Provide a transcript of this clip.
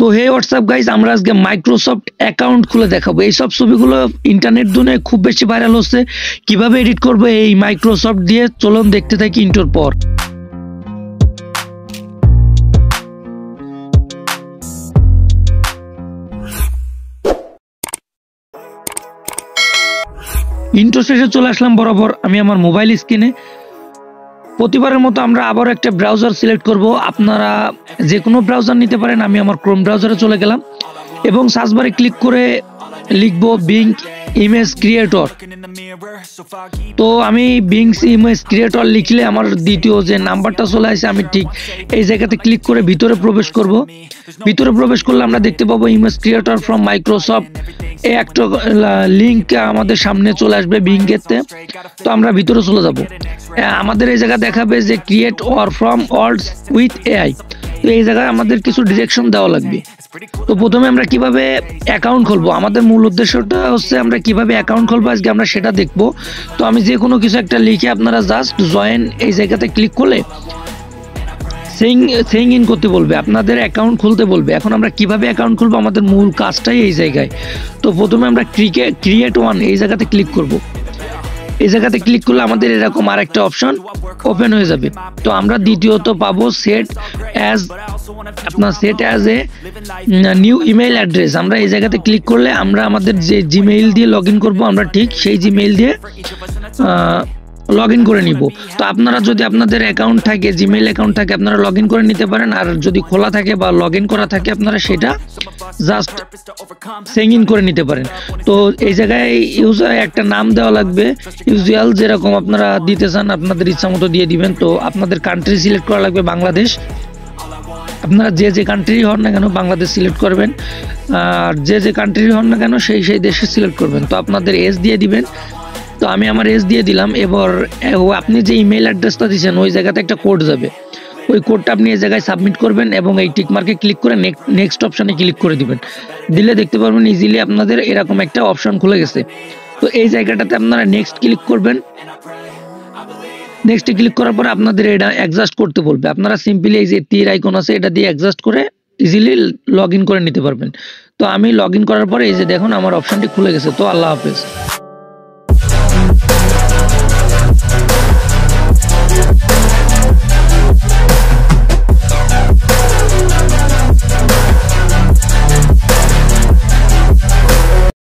তো হে WhatsApp guys, আমরা আজকে মাইক্রোসফট অ্যাকাউন্ট খুলে দেখাবো। এইসব ছবিগুলো ইন্টারনেট দুনিয়ায় খুব বেশি ভাইরাল হচ্ছে। কিভাবে এডিট করবো এই মাইক্রোসফট দিয়ে, চলুন দেখতে থাকি ইন্টোর পর। ইন্ট্রো শেষে চলে আসলাম বরাবর আমি আমার মোবাইল স্ক্রিনে। প্রতিবারের মতো আমরা আবার একটা ব্রাউজার সিলেক্ট করব। আপনারা যে কোনো ব্রাউজার নিতে পারেন। আমি আমার ক্রোম ব্রাউজারে চলে গেলাম এবং সার্চ বারে ক্লিক করে লিখব বিং ইমেজ ক্রিয়েটর। তো আমি বিংস ইমেজ ক্রিয়েটর লিখলে আমার দ্বিতীয় যে নাম্বারটা চলে আসে, আমি ঠিক এই জায়গাতে ক্লিক করে ভিতরে প্রবেশ করব। ভিতরে প্রবেশ করলে আমরা দেখতে পাবো ইমেজ ক্রিয়েটর ফ্রম মাইক্রোসফট। এই একটা লিঙ্ক আমাদের সামনে চলে আসবে বিংয়েতে। তো আমরা ভিতরে চলে যাব। আমাদের এই জায়গা দেখাবে যে create or from words with AI. তো এই জায়গায় আমাদের কিছু ডিরেকশন দেওয়া লাগবে। তো প্রথমে আমরা কিভাবে অ্যাকাউন্ট খুলবো, আমাদের মূল উদ্দেশ্যটা হচ্ছে আমরা কিভাবে অ্যাকাউন্ট খুলবো আজকে আমরা সেটা দেখবো। তো আমি যে কোনো কিছু একটা লিখে আপনারা জাস্ট জয়েন এই জায়গাতে ক্লিক করলে সেইং ইন করতে বলবে, আপনাদের অ্যাকাউন্ট খুলতে বলবে। এখন আমরা কিভাবে অ্যাকাউন্ট খুলবো, আমাদের মূল কাজটাই এই জায়গায়। তো প্রথমে আমরা ক্রিয়েট ওয়ান এই জায়গাতে ক্লিক করব। এই জায়গাতে ক্লিক করলে আমাদের এরকম আরেকটা অপশন ওপেন হয়ে যাবে। তো আমরা দ্বিতীয়ত পাবো set as a new email address. আমরা এই জায়গাতে ক্লিক করলে আমরা আমাদের যে জিমেইল দিয়ে লগ ইন করবো, আমরা ঠিক সেই জিমেইল দিয়ে লগ ইন করে নিব। তো আপনারা যদি আপনাদের অ্যাকাউন্ট থাকে, জিমেইল অ্যাকাউন্ট থাকে, আপনারা লগ ইন করে নিতে পারেন। আর যদি খোলা থাকে বা লগ ইন করা থাকে, আপনারা সেটা জাস্ট সাইন ইন করে নিতে পারেন। তো এই জায়গায় ইউজার একটা নাম দেওয়া লাগবে, ইউজুয়াল যেরকম আপনারা দিতে চান আপনাদের ইচ্ছা মতো দিয়ে দিবেন। তো আপনাদের কান্ট্রি সিলেক্ট করা লাগবে বাংলাদেশ। আপনারা যে কান্ট্রি হন না কেন বাংলাদেশ সিলেক্ট করবেন, আর যে কান্ট্রি হন না কেন সেই দেশে সিলেক্ট করবেন। তো আপনাদের এজ দিয়ে দিবেন। তো আমি আমার এজ দিয়ে দিলাম। এবার আপনি যে ইমেল অ্যাড্রেসটা দিয়েছেন ওই জায়গাতে একটা কোড যাবে, ওই কোডটা আপনি এই জায়গায় সাবমিট করবেন এবং এই টিক মার্কে ক্লিক করে নেক্সট অপশানে ক্লিক করে দিবেন। দিলে দেখতে পারবেন ইজিলি আপনাদের এরকম একটা অপশন খুলে গেছে। তো এই জায়গাটাতে আপনারা নেক্সট ক্লিক করবেন। নেক্সটে ক্লিক করার পরে আপনাদের এটা অ্যাডজাস্ট করতে বলবে। আপনারা সিম্পলি এই যে তীর আইকন আছে এটা দিয়ে অ্যাডজাস্ট করে ইজিলি লগ ইন করে নিতে পারবেন। তো আমি লগ ইন করার পরে এই যে দেখুন আমার অপশনটি খুলে গেছে। তো আল্লাহ হাফেজ।